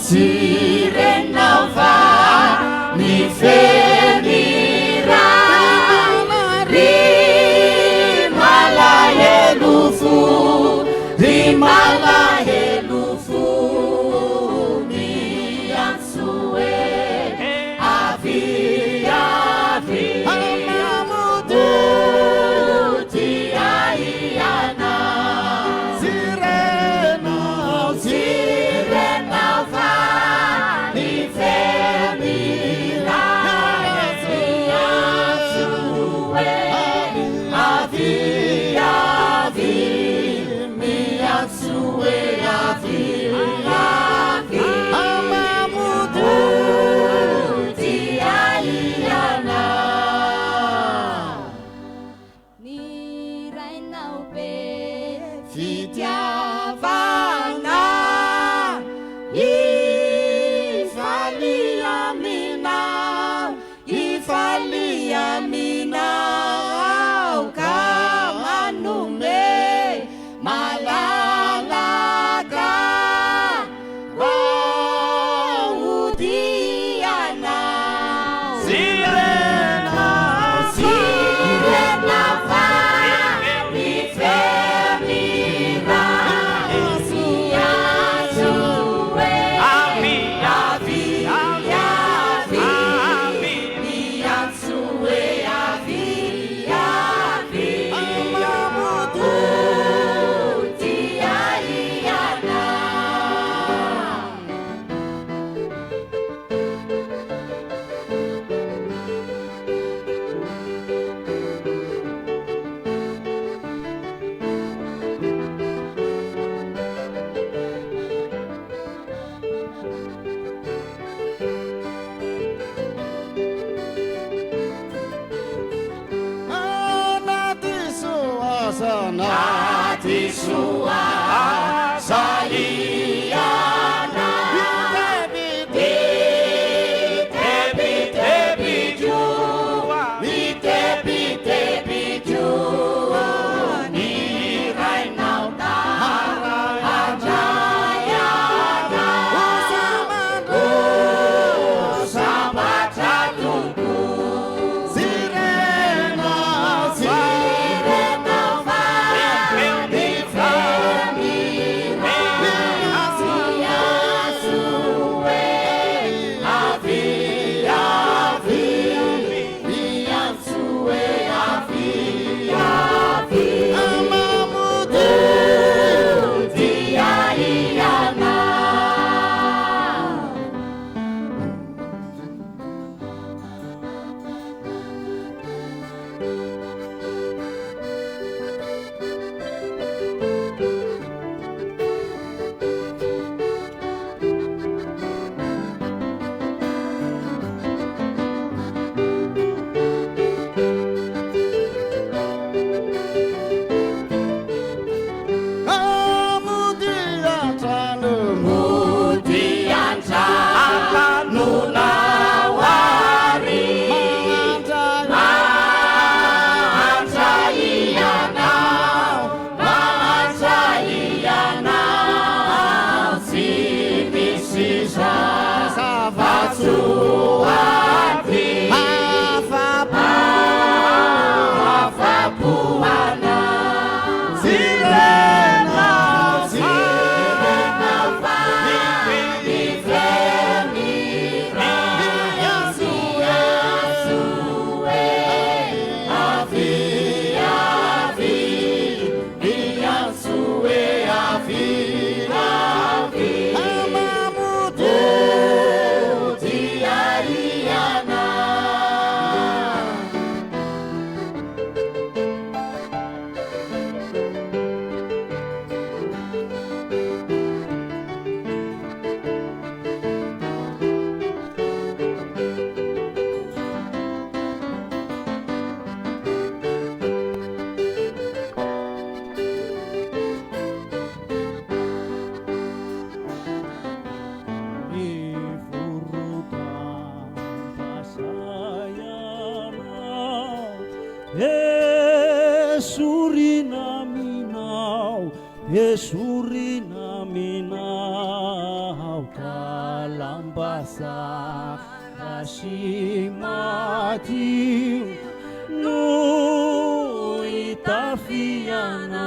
Sirenao va ny feny ry malahelo fo, ry malahelo fo miantso hoe avy dia iana. Sirenao va ny feny miantso hoe avy miantso hoe avy dia iana. Ny rainao be fitiavana ifalia aminao ka manome malalaka raodiana. Sirenao va ny feny miantso hoe avy miantso hoe avy dia iana. Anaty suasa iana mitepi-tepi jua ny rainao tarajayana sambatra tungku. Sirenao va ny feny miantso hoe avy miantso hoe avy dia iana. Mudiantra nunawari maantra iana sinisisa savatsuati afapuana. Sirenao va ny feny miantso hoe avy miantso hoe avy dia iana. Yesurina minau sa Rashimati no itafiana